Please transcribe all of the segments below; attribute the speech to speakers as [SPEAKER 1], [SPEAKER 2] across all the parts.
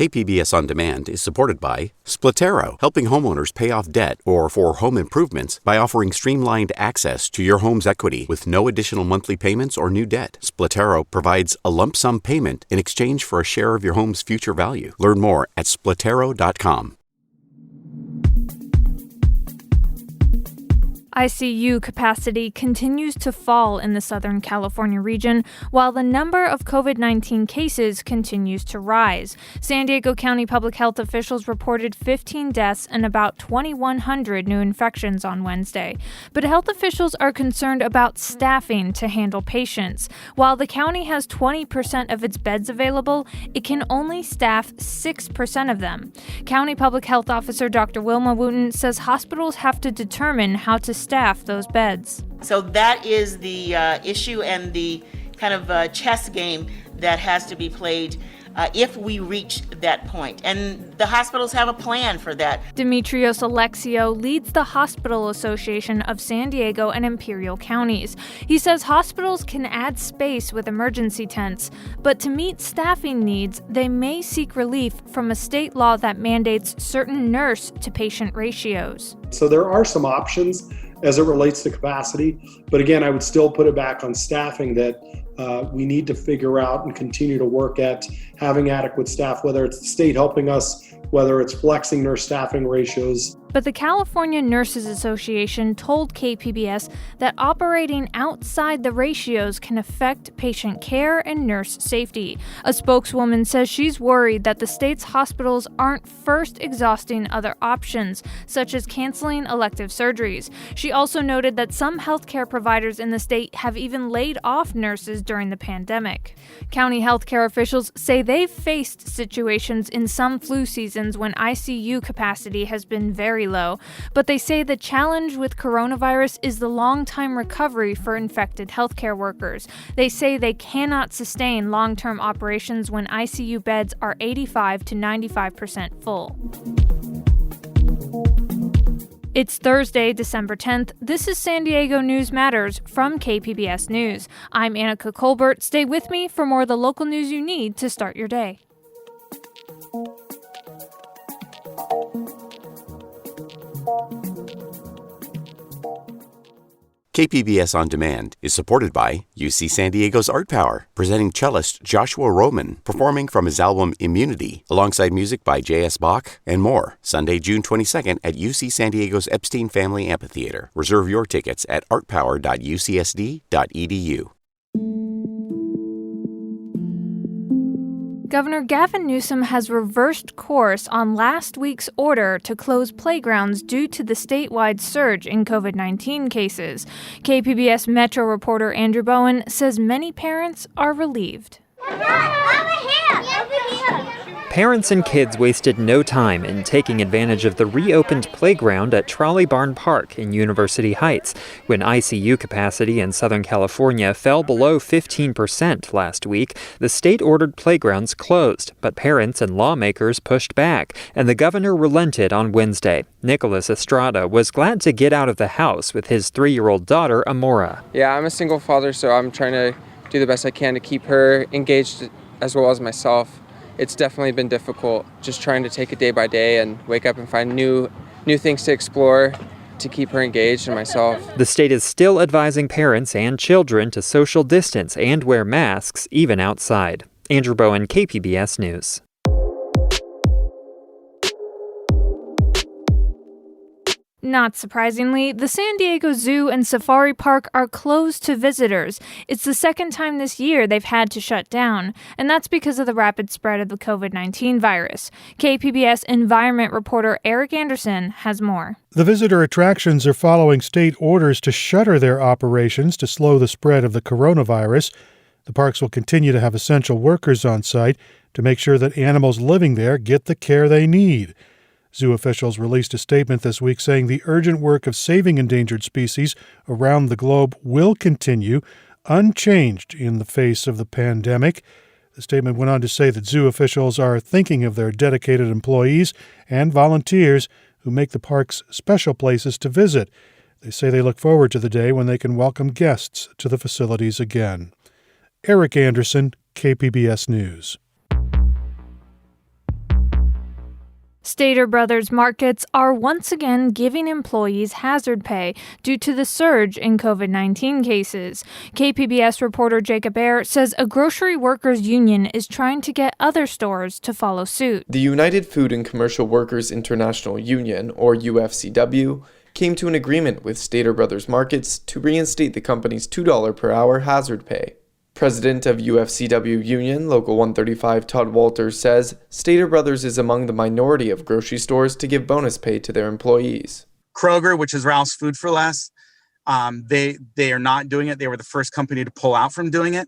[SPEAKER 1] KPBS On Demand is supported by Splatero, helping homeowners pay off debt or for home improvements by offering streamlined access to your home's equity with no additional monthly payments or new debt. Splatero provides a lump sum payment in exchange for a share of your home's future value. Learn more at splatero.com.
[SPEAKER 2] ICU capacity continues to fall in the Southern California region, while the number of COVID-19 cases continues to rise. San Diego County public health officials reported 15 deaths and about 2,100 new infections on Wednesday. But health officials are concerned about staffing to handle patients. While the county has 20% of its beds available, it can only staff 6% of them. County Public Health Officer Dr. Wilma Wooten says hospitals have to determine how to staff those beds.
[SPEAKER 3] So that is the issue and the kind of chess game that has to be played if we reach that point. And the hospitals have a plan for that.
[SPEAKER 2] Demetrios Alexio leads the Hospital Association of San Diego and Imperial Counties. He says hospitals can add space with emergency tents, but to meet staffing needs, they may seek relief from a state law that mandates certain nurse-to-patient ratios.
[SPEAKER 4] So there are some options as it relates to capacity, but again, I would still put it back on staffing that we need to figure out and continue to work at having adequate staff, whether it's the state helping us, whether it's flexing nurse staffing ratios.
[SPEAKER 2] But the California Nurses Association told KPBS that operating outside the ratios can affect patient care and nurse safety. A spokeswoman says she's worried that the state's hospitals aren't first exhausting other options, such as canceling elective surgeries. She also noted that some healthcare providers in the state have even laid off nurses during the pandemic. County healthcare officials say they've faced situations in some flu seasons when ICU capacity has been very low, but they say the challenge with coronavirus is the long-time recovery for infected healthcare workers. They say they cannot sustain long-term operations when ICU beds are 85 to 95% full. It's Thursday, December 10th. This is San Diego News Matters from KPBS News. I'm Annika Colbert. Stay with me for more of the local news you need to start your day.
[SPEAKER 1] KPBS On Demand is supported by UC San Diego's Art Power, presenting cellist Joshua Roman, performing from his album Immunity, alongside music by J.S. Bach and more. Sunday, June 22nd at UC San Diego's Epstein Family Amphitheater. Reserve your tickets at artpower.ucsd.edu.
[SPEAKER 2] Governor Gavin Newsom has reversed course on last week's order to close playgrounds due to the statewide surge in COVID-19 cases. KPBS Metro reporter Andrew Bowen says many parents are relieved.
[SPEAKER 5] Parents and kids wasted no time in taking advantage of the reopened playground at Trolley Barn Park in University Heights when ICU capacity in Southern California fell below 15% last week. The state ordered playgrounds closed, but parents and lawmakers pushed back, and the governor relented on Wednesday. Nicholas Estrada was glad to get out of the house with his 3-year-old daughter, Amora.
[SPEAKER 6] Yeah, I'm a single father, so I'm trying to do the best I can to keep her engaged as well as myself. It's definitely been difficult just trying to take it day by day and wake up and find new things to explore to keep her engaged and myself.
[SPEAKER 5] The state is still advising parents and children to social distance and wear masks even outside. Andrew Bowen, KPBS News.
[SPEAKER 2] Not surprisingly, the San Diego Zoo and Safari Park are closed to visitors. It's the second time this year they've had to shut down, and that's because of the rapid spread of the COVID-19 virus. KPBS environment reporter Eric Anderson has more.
[SPEAKER 7] The visitor attractions are following state orders to shutter their operations to slow the spread of the coronavirus. The parks will continue to have essential workers on site to make sure that animals living there get the care they need. Zoo officials released a statement this week saying the urgent work of saving endangered species around the globe will continue unchanged in the face of the pandemic. The statement went on to say that zoo officials are thinking of their dedicated employees and volunteers who make the parks special places to visit. They say they look forward to the day when they can welcome guests to the facilities again. Eric Anderson, KPBS News.
[SPEAKER 2] Stater Brothers markets are once again giving employees hazard pay due to the surge in COVID-19 cases. KPBS reporter Jacob Ayer says a grocery workers union is trying to get other stores to follow suit.
[SPEAKER 8] The United Food and Commercial Workers International Union, or UFCW, came to an agreement with Stater Brothers Markets to reinstate the company's $2 per hour hazard pay. President of UFCW Union, Local 135 Todd Walters says Stater Brothers is among the minority of grocery stores to give bonus pay to their employees.
[SPEAKER 9] Kroger, which is Ralph's Food for Less, they are not doing it. They were the first company to pull out from doing it.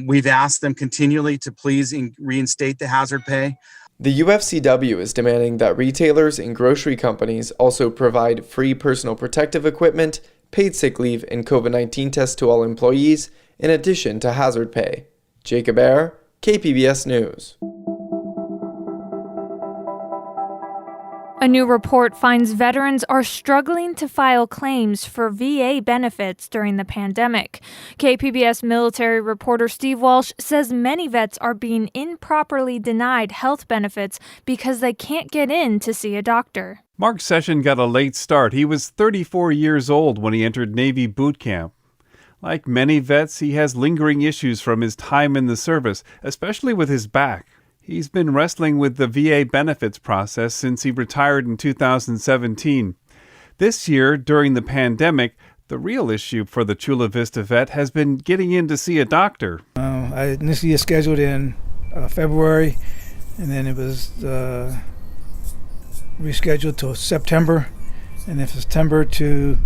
[SPEAKER 9] We've asked them continually to please reinstate the hazard pay.
[SPEAKER 8] The UFCW is demanding that retailers and grocery companies also provide free personal protective equipment, paid sick leave, and COVID-19 tests to all employees, in addition to hazard pay. Jacob Ayer, KPBS News.
[SPEAKER 2] A new report finds veterans are struggling to file claims for VA benefits during the pandemic. KPBS military reporter Steve Walsh says many vets are being improperly denied health benefits because they can't get in to see a doctor.
[SPEAKER 10] Mark Session got a late start. He was 34 years old when he entered Navy boot camp. Like many vets, he has lingering issues from his time in the service, especially with his back. He's been wrestling with the VA benefits process since he retired in 2017. This year, during the pandemic, the real issue for the Chula Vista vet has been getting in to see a doctor.
[SPEAKER 11] I initially scheduled in February, and then it was rescheduled to September, and then September to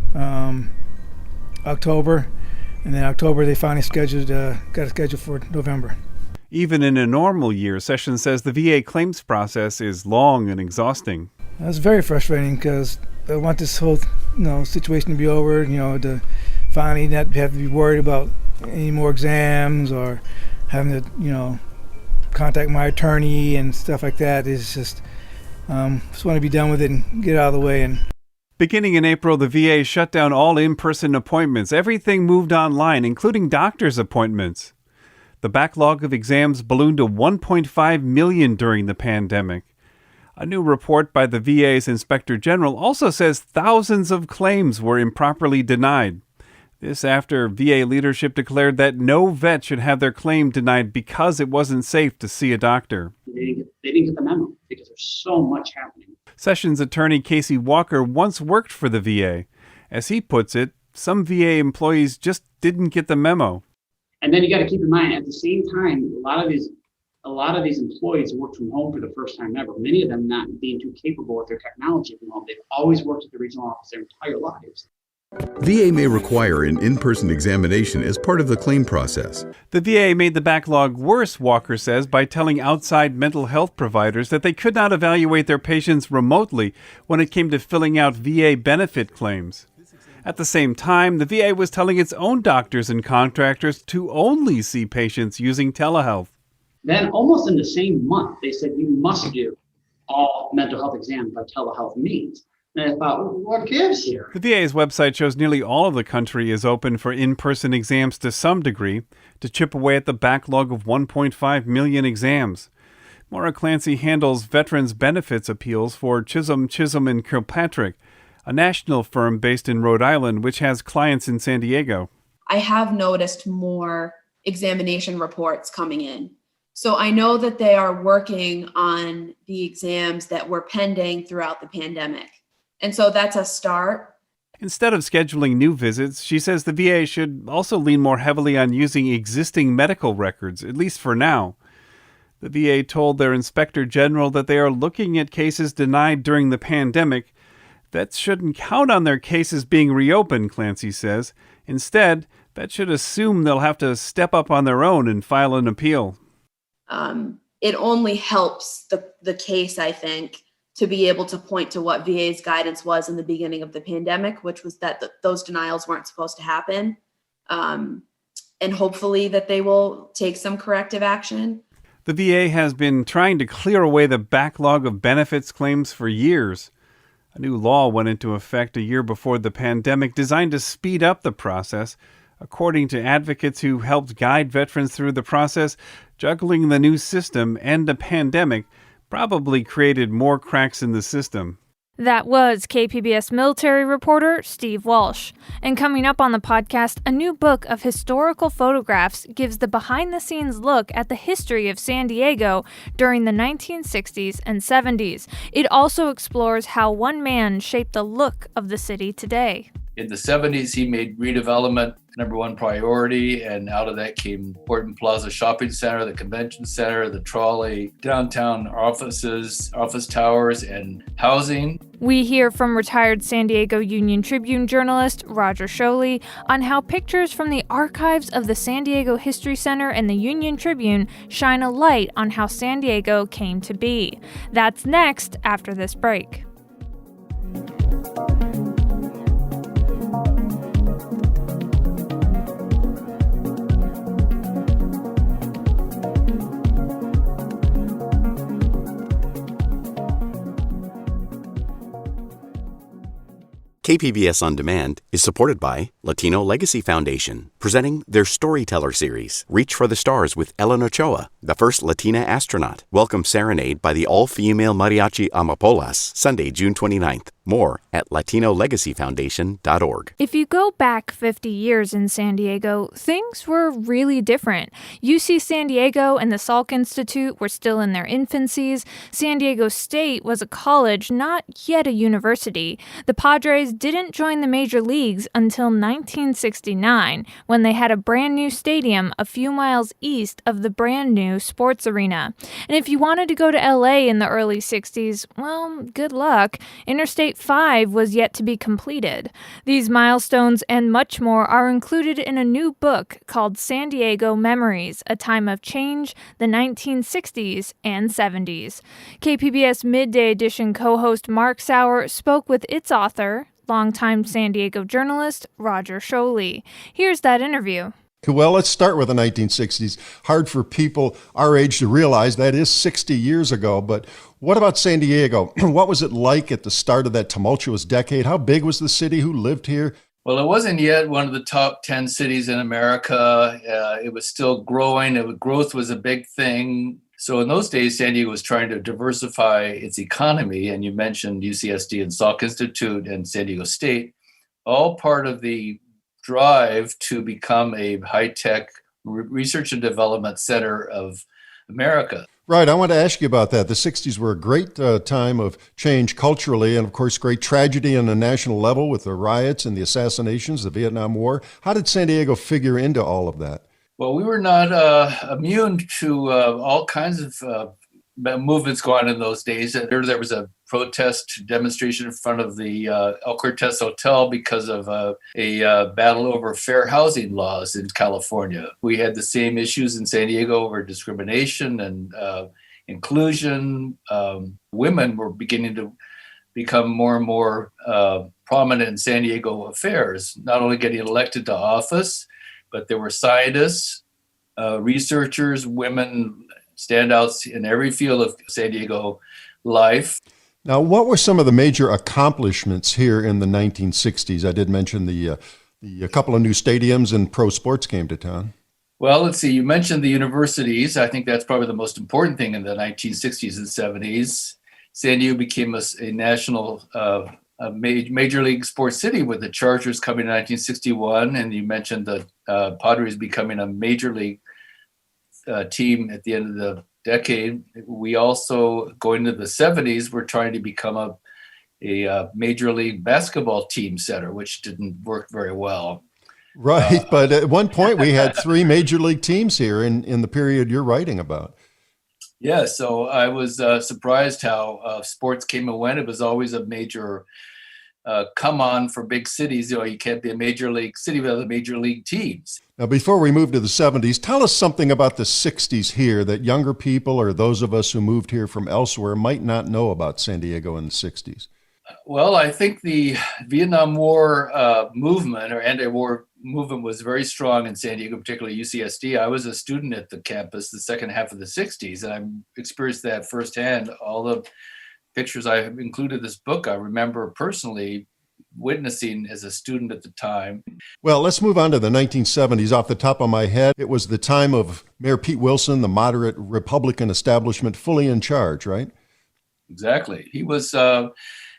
[SPEAKER 11] October, and then October they finally got it scheduled for November.
[SPEAKER 10] Even in a normal year, Sessions says the VA claims process is long and exhausting.
[SPEAKER 11] It's very frustrating because I want this whole situation to be over, to finally not have to be worried about any more exams or having to, contact my attorney and stuff like that. It's just want to be done with it and get out of the way. And
[SPEAKER 10] beginning in April, the VA shut down all in-person appointments. Everything moved online, including doctor's appointments. The backlog of exams ballooned to 1.5 million during the pandemic. A new report by the VA's Inspector General also says thousands of claims were improperly denied. This after VA leadership declared that no vet should have their claim denied because it wasn't safe to see a doctor.
[SPEAKER 12] They didn't get the memo because there's so much happening.
[SPEAKER 10] Sessions attorney Casey Walker once worked for the VA. As he puts it, some VA employees just didn't get the memo.
[SPEAKER 12] And then you got to keep in mind, at the same time, a lot of these employees work from home for the first time ever. Many of them not being too capable with their technology from home. They've always worked at the regional office their entire lives.
[SPEAKER 13] VA may require an in-person examination as part of the claim process.
[SPEAKER 10] The VA made the backlog worse, Walker says, by telling outside mental health providers that they could not evaluate their patients remotely when it came to filling out VA benefit claims. At the same time, the VA was telling its own doctors and contractors to only see patients using telehealth.
[SPEAKER 12] Then almost in the same month, they said you must do all mental health exams by telehealth means. And I thought, well, what gives here?
[SPEAKER 10] The VA's website shows nearly all of the country is open for in-person exams to some degree to chip away at the backlog of 1.5 million exams. Maura Clancy handles veterans benefits appeals for Chisholm & Kilpatrick, a national firm based in Rhode Island, which has clients in San Diego.
[SPEAKER 14] I have noticed more examination reports coming in. So I know that they are working on the exams that were pending throughout the pandemic. And so that's a start.
[SPEAKER 10] Instead of scheduling new visits, she says the VA should also lean more heavily on using existing medical records, at least for now. The VA told their Inspector General that they are looking at cases denied during the pandemic. Vets shouldn't count on their cases being reopened, Clancy says. Instead, vets should assume they'll have to step up on their own and file an appeal.
[SPEAKER 14] It only helps the case, I think, to be able to point to what VA's guidance was in the beginning of the pandemic, which was that those denials weren't supposed to happen. And hopefully that they will take some corrective action.
[SPEAKER 10] The VA has been trying to clear away the backlog of benefits claims for years. A new law went into effect a year before the pandemic designed to speed up the process. According to advocates who helped guide veterans through the process, juggling the new system and a pandemic probably created more cracks in the system.
[SPEAKER 2] That was KPBS military reporter Steve Walsh. And coming up on the podcast, a new book of historical photographs gives the behind-the-scenes look at the history of San Diego during the 1960s and 70s. It also explores how one man shaped the look of the city today.
[SPEAKER 15] In the 70s, he made redevelopment number one priority, and out of that came Horton Plaza Shopping Center, the Convention Center, the trolley, downtown offices, office towers, and housing.
[SPEAKER 2] We hear from retired San Diego Union Tribune journalist Roger Sholey on how pictures from the archives of the San Diego History Center and the Union Tribune shine a light on how San Diego came to be. That's next after this break.
[SPEAKER 1] KPBS On Demand is supported by Latino Legacy Foundation, presenting their Storyteller series, Reach for the Stars with Ellen Ochoa, the first Latina astronaut. Welcome Serenade by the all-female mariachi Amapolas, Sunday, June 29th. More at LatinoLegacyFoundation.org.
[SPEAKER 2] If you go back 50 years in San Diego, things were really different. UC San Diego and the Salk Institute were still in their infancies. San Diego State was a college, not yet a university. The Padres didn't join the major leagues until 1969, when they had a brand new stadium a few miles east of the brand new sports arena. And if you wanted to go to LA in the early 60s, well, good luck. Interstate 5 was yet to be completed. These milestones and much more are included in a new book called San Diego Memories, A Time of Change, the 1960s and 70s. KPBS Midday Edition co-host Mark Sauer spoke with its author, longtime San Diego journalist Roger Sholey. Here's that interview.
[SPEAKER 16] Well, let's start with the 1960s. Hard for people our age to realize that is 60 years ago, but what about San Diego? What was it like at the start of that tumultuous decade? How big was the city? Who lived here?
[SPEAKER 15] Well, it wasn't yet one of the top 10 cities in America. It was still growing. Growth was a big thing. So in those days, San Diego was trying to diversify its economy. And you mentioned UCSD and Salk Institute and San Diego State, all part of the drive to become a high-tech research and development center of America.
[SPEAKER 16] Right. I want to ask you about that. The 60s were a great time of change culturally and, of course, great tragedy on a national level with the riots and the assassinations, the Vietnam War. How did San Diego figure into all of that?
[SPEAKER 15] Well, we were not immune to all kinds of movements going on in those days. There was a protest demonstration in front of the El Cortez Hotel because of a battle over fair housing laws in California. We had the same issues in San Diego over discrimination and inclusion. Women were beginning to become more and more prominent in San Diego affairs, not only getting elected to office, but there were scientists, researchers, women, standouts in every field of San Diego life.
[SPEAKER 16] Now, what were some of the major accomplishments here in the 1960s? I did mention the couple of new stadiums and pro sports came to town.
[SPEAKER 15] Well, let's see. You mentioned the universities. I think that's probably the most important thing in the 1960s and 70s. San Diego became a national major league sports city with the Chargers coming in 1961. And you mentioned the Padres becoming a major league team at the end of the decade. We also, going to the 70s, were trying to become a major league basketball team center, which didn't work very well.
[SPEAKER 16] Right, but at one point we had 3 major league teams here in the period you're writing about.
[SPEAKER 15] Yeah, so I was surprised how sports came and went. It was always a major come on for big cities. You know, you can't be a major league city without major league teams.
[SPEAKER 16] Now, before we move to the 70s, tell us something about the 60s here that younger people or those of us who moved here from elsewhere might not know about San Diego in the 60s.
[SPEAKER 15] Well, I think the Vietnam War movement or anti-war movement was very strong in San Diego, particularly UCSD. I was a student at the campus the second half of the 60s, and I experienced that firsthand. All the pictures I have included in this book, I remember personally witnessing as a student at the time.
[SPEAKER 16] Well, let's move on to the 1970s. Off the top of my head, it was the time of Mayor Pete Wilson, the moderate Republican establishment fully in charge, right?
[SPEAKER 15] Exactly. He was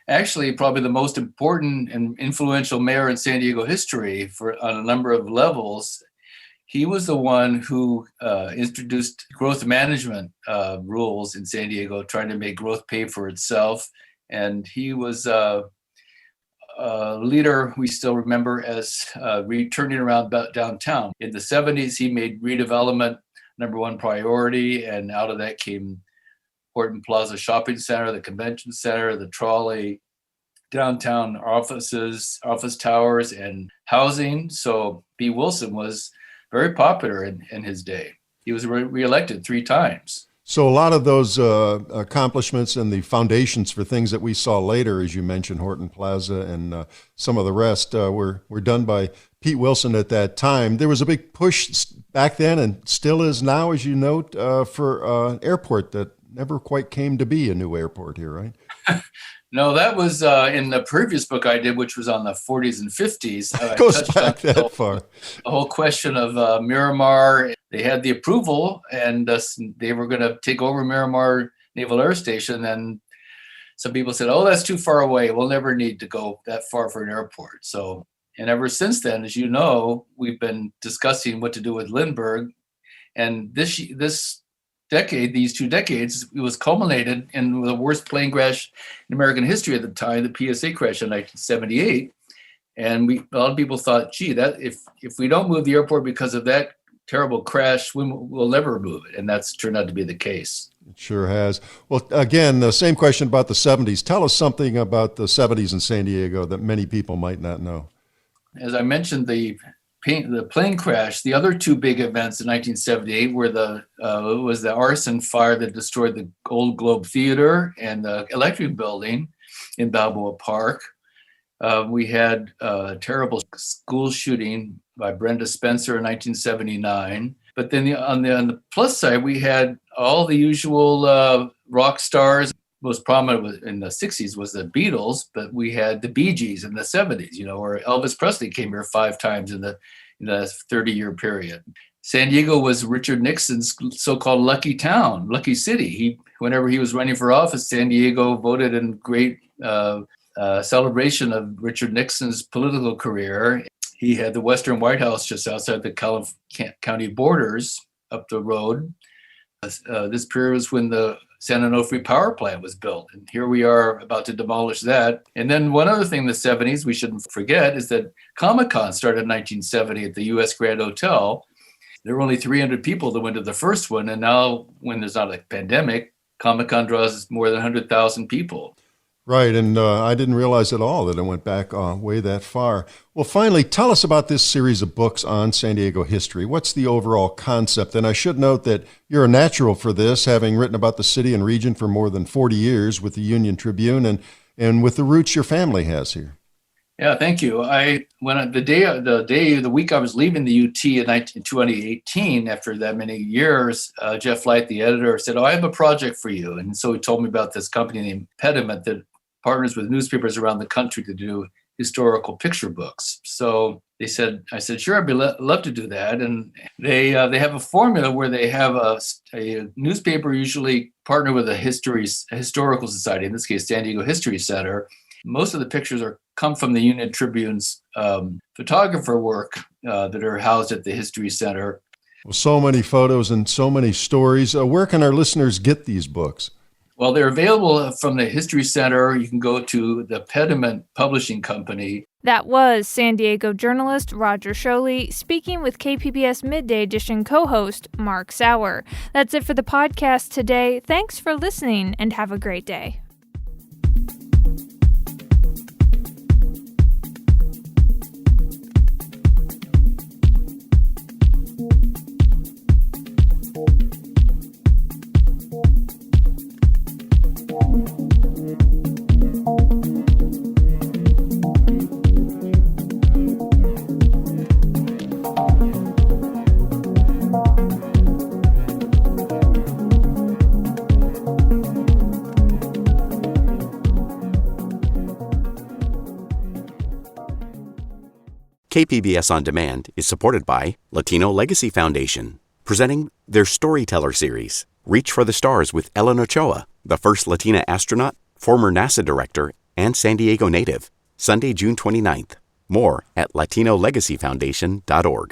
[SPEAKER 15] actually probably the most important and influential mayor in San Diego history on a number of levels. He was the one who introduced growth management rules in San Diego, trying to make growth pay for itself. And he was a leader we still remember as turning around downtown. In the 70s, he made redevelopment number one priority, and out of that came Horton Plaza Shopping Center, the Convention Center, the Trolley, downtown offices, office towers, and housing. So B. Wilson was very popular in his day. He was reelected 3 times.
[SPEAKER 16] So a lot of those accomplishments and the foundations for things that we saw later, as you mentioned, Horton Plaza and some of the rest, were done by Pete Wilson at that time. There was a big push back then, and still is now, as you note, for an airport that never quite came to be a new airport here, right?
[SPEAKER 15] No, that was in the previous book I did, which was on the 40s and 50s.
[SPEAKER 16] It goes back that far.
[SPEAKER 15] The whole question of Miramar. They had the approval, and they were going to take over Miramar Naval Air Station. And some people said, "Oh, that's too far away. We'll never need to go that far for an airport." So, and ever since then, as you know, we've been discussing what to do with Lindbergh. And this decade, these 2 decades, it was culminated in the worst plane crash in American history at the time, the PSA crash in 1978. And a lot of people thought, gee, that if we don't move the airport because of that terrible crash, we'll never move it. And that's turned out to be the case.
[SPEAKER 16] It sure has. Well, again, the same question about the 70s. Tell us something about the 70s in San Diego that many people might not know.
[SPEAKER 15] As I mentioned, the plane crash. The other 2 big events in 1978 were was the arson fire that destroyed the Gold Globe Theater and the Electric Building in Balboa Park. We had a terrible school shooting by Brenda Spencer in 1979. But then on the plus side, we had all the usual rock stars. Most prominent in the 60s was the Beatles, but we had the Bee Gees in the 70s, where Elvis Presley came here 5 times in the 30-year period. San Diego was Richard Nixon's so-called lucky town, lucky city. Whenever he was running for office, San Diego voted in great celebration of Richard Nixon's political career. He had the Western White House just outside the county borders up the road. This period was when the San Onofre power plant was built. And here we are about to demolish that. And then one other thing in the 70s we shouldn't forget is that Comic-Con started in 1970 at the U.S. Grand Hotel. There were only 300 people that went to the first one. And now when there's not a pandemic, Comic-Con draws more than 100,000 people.
[SPEAKER 16] Right, and I didn't realize at all that it went back way that far. Well, finally, tell us about this series of books on San Diego history. What's the overall concept? And I should note that you're a natural for this, having written about the city and region for more than 40 years with the Union Tribune and with the roots your family has here.
[SPEAKER 15] Yeah, thank you. The week I was leaving the UT in 2018, after that many years, Jeff Light, the editor, said, "Oh, I have a project for you." And so he told me about this company named Pediment that partners with newspapers around the country to do historical picture books. So I said, sure, I'd love to do that. And they have a formula where they have a newspaper usually partner with a historical society, in this case, San Diego History Center. Most of the pictures come from the Union Tribune's photographer work that are housed at the History Center.
[SPEAKER 16] Well, so many photos and so many stories. Where can our listeners get these books?
[SPEAKER 15] Well, they're available from the History Center. You can go to the Pediment Publishing Company.
[SPEAKER 2] That was San Diego journalist Roger Sholey speaking with KPBS Midday Edition co-host Mark Sauer. That's it for the podcast today. Thanks for listening and have a great day.
[SPEAKER 1] KPBS On Demand is supported by Latino Legacy Foundation, presenting their Storyteller series, Reach for the Stars with Ellen Ochoa, the first Latina astronaut, former NASA director, and San Diego native. Sunday, June 29th. More at LatinoLegacyFoundation.org.